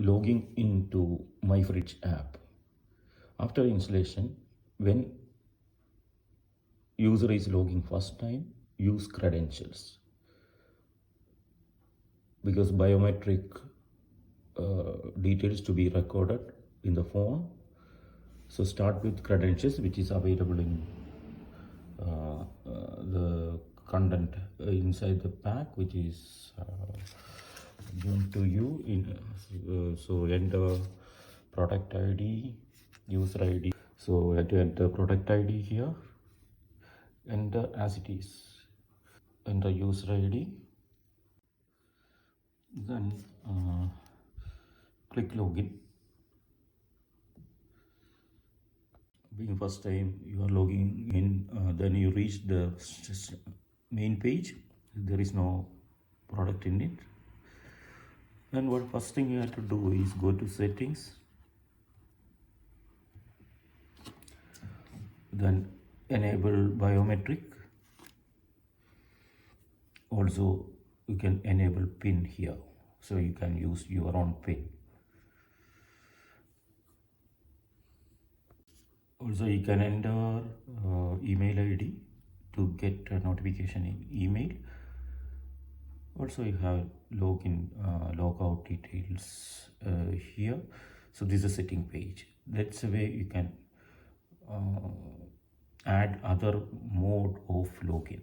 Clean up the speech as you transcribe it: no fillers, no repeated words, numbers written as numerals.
logging into MyFridge app. After installation, when user is logging first time, use credentials, because biometric details to be recorded in the phone. So start with credentials, which is available in the content inside the pack, which is given to you in so enter product ID, user ID. So you have to enter product ID here, enter as it is, enter user ID, then click login. Being first time you are logging in, then you reach the main page. There is no product in it. And what first thing you have to do is go to settings, then enable biometric. Also you can enable PIN here, so you can use your own PIN. Also you can enter email ID to get a notification in email. Also you have login, logout details here. So this is a setting page. That's the way you can add other mode of login.